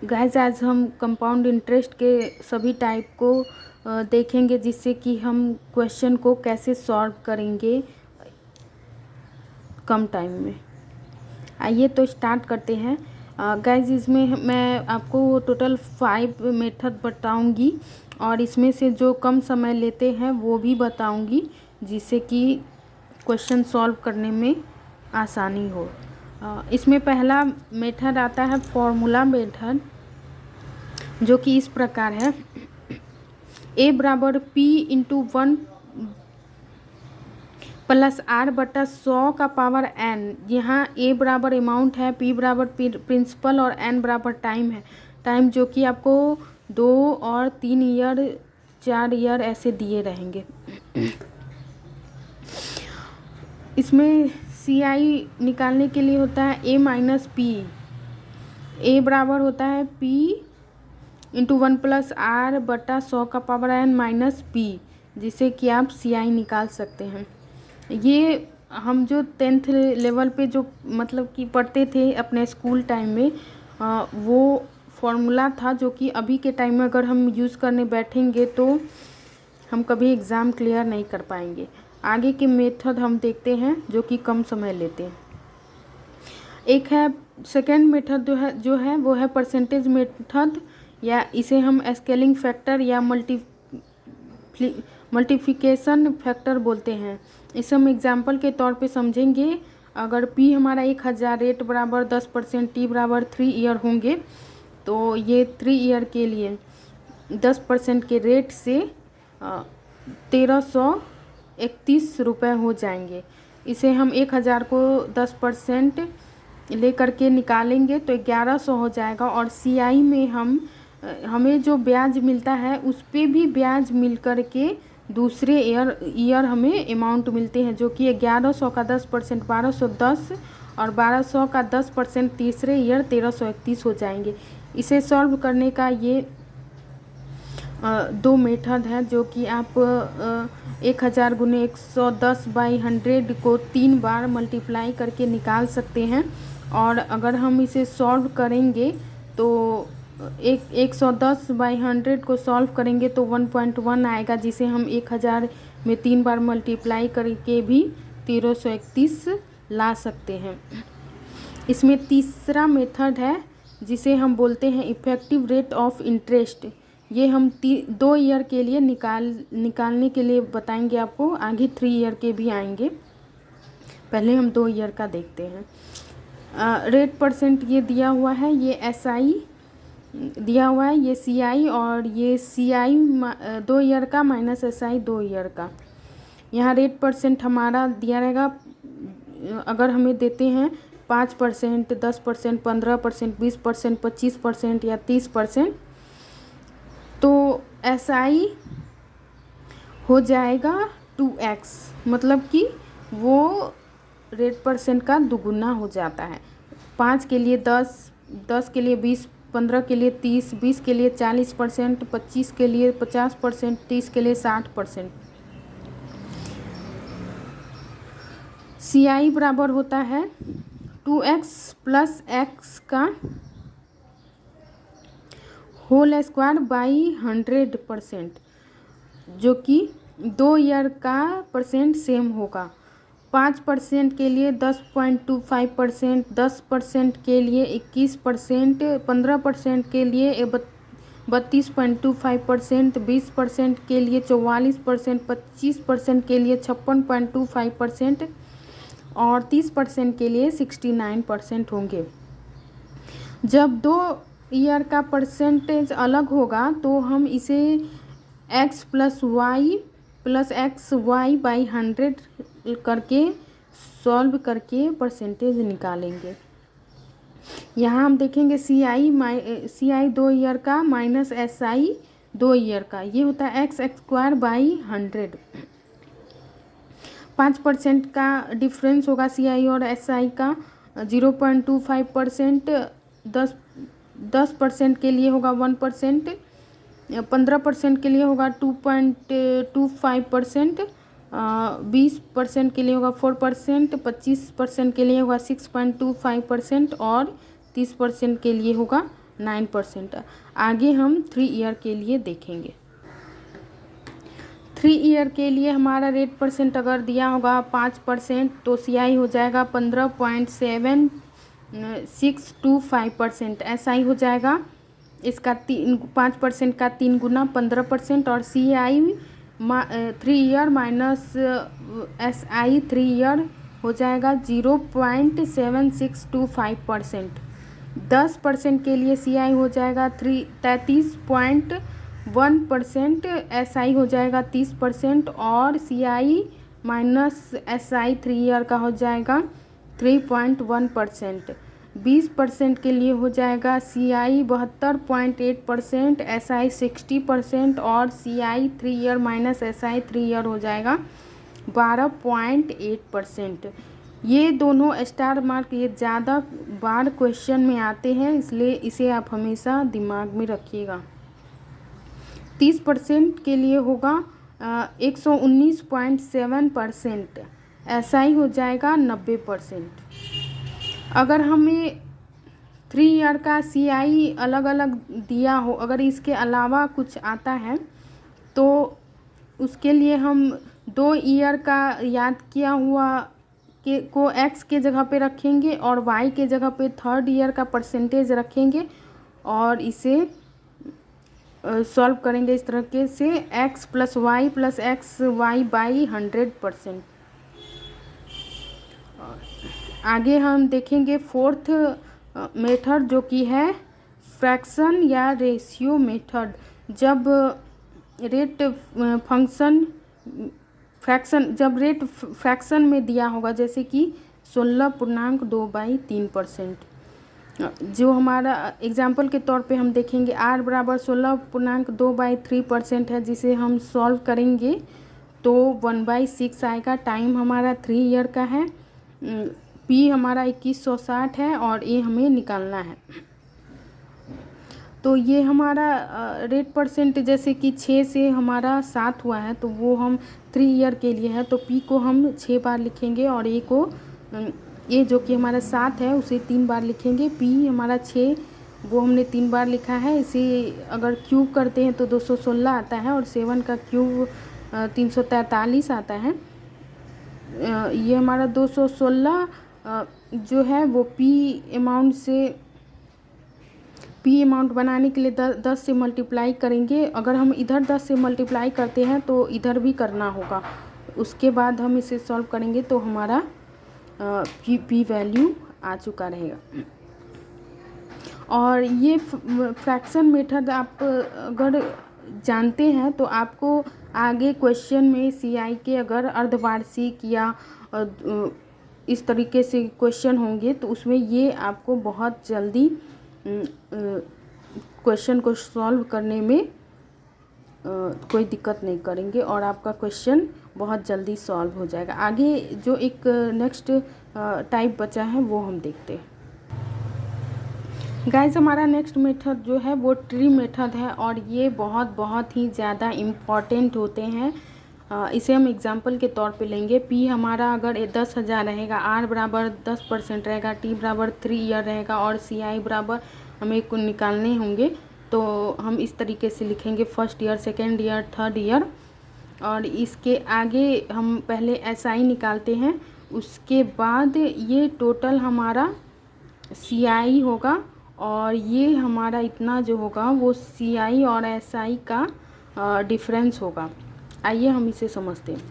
Guys आज हम compound interest के सभी टाइप को देखेंगे, जिससे कि हम क्वेश्चन को कैसे सॉल्व करेंगे कम टाइम में। आइए तो स्टार्ट करते हैं। गाइस इसमें मैं आपको टोटल 5 मेथड बताऊंगी और इसमें से जो कम समय लेते हैं वो भी बताऊंगी, जिससे कि क्वेश्चन सॉल्व करने में आसानी हो। इसमें पहला मेथड आता है फॉर्मूला मेथड, जो कि इस प्रकार है। a बराबर p इंटू 1 प्लस r बटा 100 का पावर n। यहाँ a बराबर अमाउंट है, p बराबर प्रिंसिपल और n बराबर टाइम है। टाइम जो कि आपको 2 और 3 ईयर 4 ईयर ऐसे दिए रहेंगे। इसमें CI निकालने के लिए होता है a माइनस पी। a बराबर होता है p इंटू 1 प्लस r बटा 100 का पावर n माइनस पी, जिससे कि आप CI निकाल सकते हैं। ये हम जो 10th लेवल पे जो मतलब कि पढ़ते थे अपने स्कूल टाइम में, वो फॉर्मूला था, जो कि अभी के टाइम में अगर हम यूज़ करने बैठेंगे तो हम कभी एग्ज़ाम क्लियर नहीं कर पाएंगे। आगे के मेथड हम देखते हैं जो कि कम समय लेते हैं। एक है सेकेंड मेथड जो है वो है परसेंटेज मेथड, या इसे हम स्केलिंग फैक्टर या मल्टीप्लिकेशन फैक्टर बोलते हैं। इसे हम एग्जाम्पल के तौर पे समझेंगे। अगर P हमारा 1000 रेट बराबर 10%, T बराबर 3 ईयर होंगे, तो ये 3 ईयर के लिए 10% के रेट से 1331 रुपये हो जाएंगे। इसे हम 1000 को 10% ले करके निकालेंगे तो 1100 हो जाएगा। और CI में हमें जो ब्याज मिलता है उस पर भी ब्याज मिल कर के दूसरे ईयर हमें अमाउंट मिलते हैं, जो कि 1100 का 10% 1210 और 1200 का 10% तीसरे ईयर 1331 हो जाएंगे। इसे सॉल्व करने का ये 2 मेथड है, जो कि आप 1000 गुने 110 बाई 100 को 3 बार मल्टीप्लाई करके निकाल सकते हैं। और अगर हम इसे सॉल्व करेंगे तो 110 बाई 100 को सॉल्व करेंगे तो 1.1 आएगा, जिसे हम 1000 में 3 बार मल्टीप्लाई करके भी 1331 ला सकते हैं। इसमें तीसरा मेथड है जिसे हम बोलते हैं इफ़ेक्टिव रेट ऑफ इंटरेस्ट। ये हम 2 ईयर के लिए निकालने के लिए बताएंगे आपको। आगे 3 ईयर के भी आएंगे, पहले हम 2 ईयर का देखते हैं। रेट परसेंट ये दिया हुआ है, ये SI दिया हुआ है, ये CI, और ये CI 2 ईयर का माइनस SI 2 ईयर का। यहाँ रेट परसेंट हमारा दिया रहेगा। अगर हमें देते हैं 5%, 10%, 15%, 20%, 25% या 30%, तो SI हो जाएगा 2x, मतलब कि वो रेट परसेंट का दुगुना हो जाता है। 5 के लिए 10, 10 के लिए 20, 15 के लिए 30, 20 के लिए 40%, 25 के लिए 50%, 30 के लिए 60%। CI बराबर होता है 2x प्लस x का होल स्क्वायर बाई 100%, जो कि 2 ईयर का परसेंट सेम होगा। 5% के लिए 10.25%, 10% के लिए 21%, 15% के लिए 32.25%, 20% के लिए 44%, 25% के लिए 56.25% और 30% के लिए 69% होंगे। जब 2 ईयर का परसेंटेज अलग होगा तो हम इसे x प्लस वाई बाई 100 करके सॉल्व करके परसेंटेज निकालेंगे। यहाँ हम देखेंगे CI 2 ईयर का माइनस SI 2 ईयर का, ये होता है x स्क्वायर बाई 100। 5% का डिफरेंस होगा CI और SI का 0.25%, 10% के लिए होगा 1%, 15% के लिए होगा 2.25%, 20% के लिए होगा 4%, 25% के लिए होगा 6.25% और 30% के लिए होगा 9%। आगे हम 3 ईयर के लिए देखेंगे। 3 ईयर के लिए हमारा रेट परसेंट अगर दिया होगा 5%, तो CI हो जाएगा 15.7625%। SI हो जाएगा इसका 5% का 3 गुना 15%, और CI 3 year minus SI 3 year हो जाएगा 0.7625%। 10% के लिए CI हो जाएगा 33.1%, SI हो जाएगा 30%, और CI माइनस SI 3 ईयर का हो जाएगा 3.1%। 20% के लिए हो जाएगा CI 72.8%, SI 60%, और CI 3 year minus SI 3 year हो जाएगा 12.8%। ये दोनों स्टार मार्क ये ज़्यादा बार क्वेश्चन में आते हैं, इसलिए इसे आप हमेशा दिमाग में रखिएगा। 30% के लिए होगा 119.7%, SI हो जाएगा 90%। अगर हमें 3 ईयर का CI अलग अलग दिया हो, अगर इसके अलावा कुछ आता है तो उसके लिए हम 2 ईयर का याद किया हुआ के को X के जगह पे रखेंगे और Y के जगह पे 3rd ईयर का परसेंटेज रखेंगे, और इसे सॉल्व करेंगे इस तरह से x + y + xy बाई 100%। आगे हम देखेंगे 4th मेथड, जो कि है फ्रैक्शन या रेशियो मेथड। जब रेट फ्रैक्शन में दिया होगा, जैसे कि 16.2/3%, जो हमारा एग्जाम्पल के तौर पे हम देखेंगे r बराबर 16.2/3% है, जिसे हम सॉल्व करेंगे तो 1/6 आएगा। टाइम हमारा 3 ईयर का है, P हमारा 2160 है, और ये हमें निकालना है। तो ये हमारा रेट परसेंट जैसे कि 6 से हमारा 7 हुआ है, तो वो हम 3 ईयर के लिए है, तो P को हम 6 बार लिखेंगे, और ये जो कि हमारा 7 है उसे 3 बार लिखेंगे। P हमारा 6 वो हमने 3 बार लिखा है। इसे अगर क्यूब करते हैं तो 216 आता है, और 7 का क्यूब 343 आता है। ये हमारा 216 जो है वो P अमाउंट बनाने के लिए 10 से मल्टीप्लाई करेंगे। अगर हम इधर 10 से मल्टीप्लाई करते हैं तो इधर भी करना होगा, उसके बाद हम इसे सॉल्व करेंगे तो हमारा P वैल्यू आ चुका रहेगा। और ये फ्रैक्शन मेथड आप अगर जानते हैं तो आपको आगे क्वेश्चन में CI के अगर अर्धवार्षिक या इस तरीके से क्वेश्चन होंगे तो उसमें ये आपको बहुत जल्दी क्वेश्चन को सॉल्व करने में कोई दिक्कत नहीं करेंगे, और आपका क्वेश्चन बहुत जल्दी सॉल्व हो जाएगा। आगे जो एक नेक्स्ट टाइप बचा है वो हम देखते हैं। गाइस, हमारा नेक्स्ट मेथड जो है वो ट्री मेथड है, और ये बहुत ही ज़्यादा इम्पॉर्टेंट होते हैं। इसे हम एग्जांपल के तौर पे लेंगे। P हमारा अगर 10,000 रहेगा, R बराबर 10% रहेगा, T बराबर 3 ईयर रहेगा, और CI बराबर हमें को निकालने होंगे, तो हम इस तरीके से लिखेंगे 1st year, 2nd year, 3rd year. और इसके आगे हम पहले SI निकालते हैं, उसके बाद ये टोटल हमारा CI होगा, और ये हमारा इतना जो होगा वो CI और SI का डिफरेंस होगा। आइए हम इसे समझते हैं।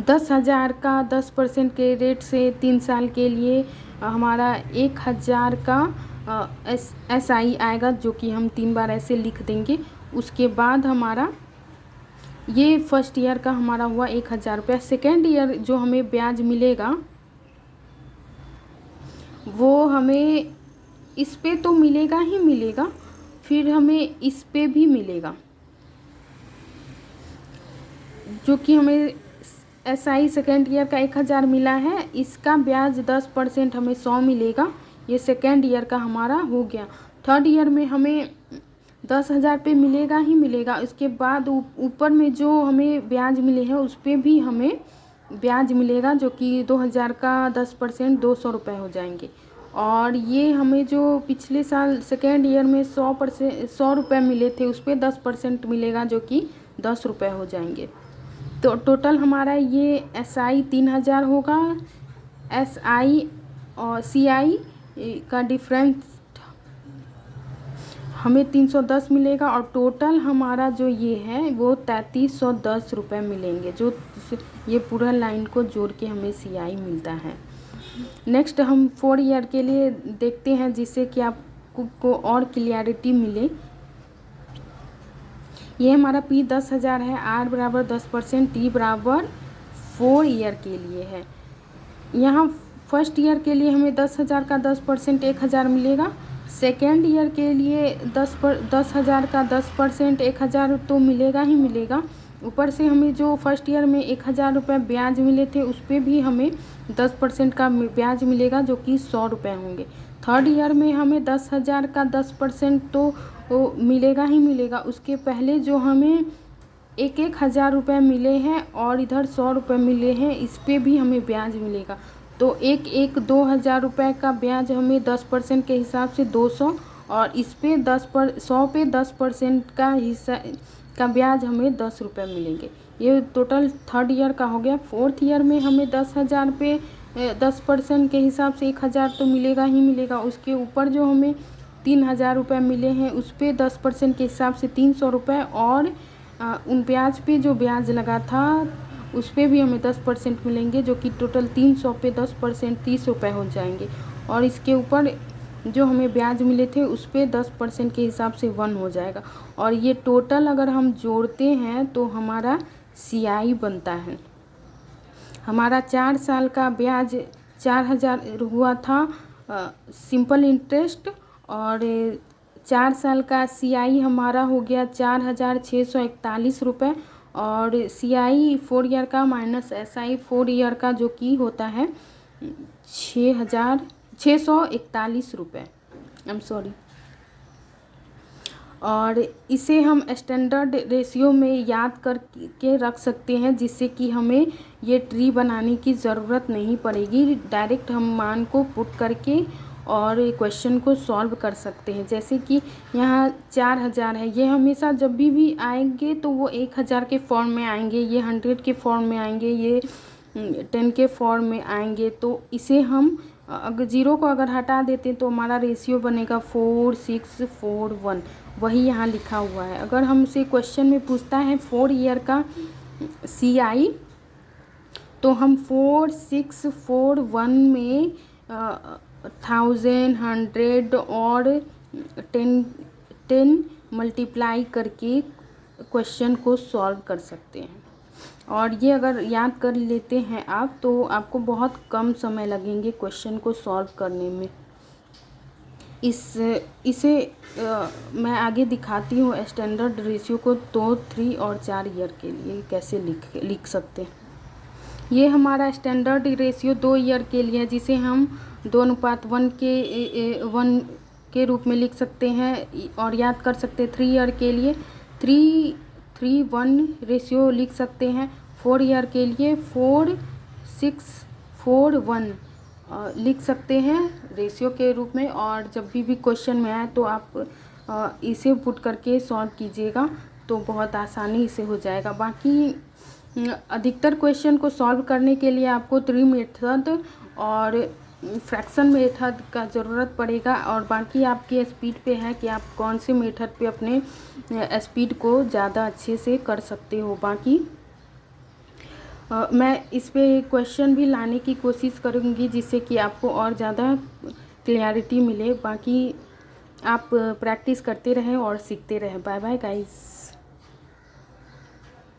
10,000 का 10% के रेट से 3 साल के लिए हमारा 1,000 का SI आएगा, जो कि हम 3 बार ऐसे लिख देंगे। उसके बाद हमारा ये 1st ईयर का हमारा हुआ 1,000 रुपया। 2nd ईयर जो हमें ब्याज मिलेगा वो हमें इस पे तो मिलेगा ही मिलेगा, फिर हमें इस पे भी मिलेगा, जो कि हमें SI 2nd ईयर का 1,000 मिला है, इसका ब्याज 10% हमें 100 मिलेगा। ये 2nd ईयर का हमारा हो गया। 3rd ईयर में हमें 10,000 पे मिलेगा ही मिलेगा। इसके बाद ऊपर में जो हमें ब्याज मिले हैं उस पे भी हमें ब्याज मिलेगा, जो कि 2,000 का 10% 200 रुपये हो जाएंगे। और ये हमें जो पिछले साल सेकेंड ईयर में 100 रुपये मिले थे उस पर 10% मिलेगा, जो कि 10 रुपये हो जाएंगे। तो टोटल हमारा ये SI 3000 होगा, SI और CI का डिफरेंस हमें 310 मिलेगा, और टोटल हमारा जो ये है वो 3310 रुपये मिलेंगे, जो ये पूरा लाइन को जोड़ के हमें CI मिलता है। नेक्स्ट हम 4 ईयर के लिए देखते हैं, जिससे कि आपको और क्लियरिटी मिले। ये हमारा P 10,000 है, R बराबर 10%, T बराबर 4 ईयर के लिए है। यहाँ फर्स्ट ईयर के लिए हमें 10,000 का 10% 1,000 मिलेगा। सेकेंड ईयर के लिए 10,000 का 10% 1,000 तो मिलेगा ही मिलेगा। ऊपर से हमें जो फर्स्ट ईयर में 1,000 रुपये ब्याज मिले थे उस पर भी हमें 10% का ब्याज मिलेगा, जो कि 100 रुपये होंगे। थर्ड ईयर में हमें 10,000 का 10% तो मिलेगा ही मिलेगा। उसके पहले जो हमें 1,000 रुपये मिले हैं और इधर 100 रुपये मिले हैं, इस पर भी हमें ब्याज मिलेगा। तो 2,000 रुपये का ब्याज हमें 10% के हिसाब से 200, और इस पे 100 पे 10% का हिस्सा का ब्याज हमें 10 रुपये मिलेंगे। ये टोटल थर्ड ईयर का हो गया। फोर्थ ईयर में हमें 10,000 पे 10% के हिसाब से 1,000 तो मिलेगा ही मिलेगा। उसके ऊपर जो हमें 3,000 रुपये मिले हैं उस पर 10% के हिसाब से 300 रुपये, और उन ब्याज पे जो ब्याज लगा था उस पर भी हमें 10% मिलेंगे, जो कि टोटल 300 पे 10% 30 रुपये हो जाएंगे। और इसके ऊपर जो हमें ब्याज मिले थे उस पर 10% के हिसाब से 1 हो जाएगा। और ये टोटल अगर हम जोड़ते हैं तो हमारा CI बनता है। हमारा 4 साल का ब्याज 4,000 हुआ था सिंपल इंटरेस्ट, और 4 साल का CI हमारा हो गया 4,641 रुपये, और CI 4 ईयर का माइनस SI 4 ईयर का जो कि होता है 6,641 रुपये। I am sorry. और इसे हम स्टैंडर्ड रेशियो में याद करके रख सकते हैं, जिससे कि हमें ये ट्री बनाने की ज़रूरत नहीं पड़ेगी। डायरेक्ट हम मान को पुट करके और क्वेश्चन को सॉल्व कर सकते हैं। जैसे कि यहाँ 4,000 है, ये हमेशा जब भी आएंगे तो वो 1,000 के फॉर्म में आएंगे, ये 100 के फॉर्म में आएंगे, ये 10 के फॉर्म में आएंगे। तो इसे हम अगर 0 को अगर हटा देते तो हमारा रेशियो बनेगा 4, 6, 4, 1, वही यहाँ लिखा हुआ है। अगर हमसे क्वेश्चन में पूछता है 4 ईयर का CI, तो हम 4, 6, 4, 1 में 1,000, 100 और 10 मल्टीप्लाई करके क्वेश्चन को सॉल्व कर सकते हैं। और ये अगर याद कर लेते हैं आप तो आपको बहुत कम समय लगेंगे क्वेश्चन को सॉल्व करने में। इसे मैं आगे दिखाती हूँ स्टैंडर्ड रेशियो को 2, 3 और 4 ईयर के लिए कैसे लिख सकते हैं। ये हमारा स्टैंडर्ड रेशियो 2 ईयर के लिए है, जिसे हम 2:1 के रूप में लिख सकते हैं और याद कर सकते हैं। 3 ईयर के लिए 3:1 रेशियो लिख सकते हैं। 4 ईयर के लिए 4:6:4:1 लिख सकते हैं रेशियो के रूप में। और जब भी क्वेश्चन में आए तो आप इसे पुट करके सॉल्व कीजिएगा, तो बहुत आसानी से हो जाएगा। बाकी अधिकतर क्वेश्चन को सॉल्व करने के लिए आपको 3 मेथड और फ्रैक्शन मेथड का ज़रूरत पड़ेगा, और बाकी आपके स्पीड पे है कि आप कौन से मेथड पे अपने स्पीड को ज़्यादा अच्छे से कर सकते हो। बाकी मैं इस पे क्वेश्चन भी लाने की कोशिश करूँगी, जिससे कि आपको और ज़्यादा क्लैरिटी मिले। बाकी आप प्रैक्टिस करते रहें और सीखते रहें। Bye bye guys.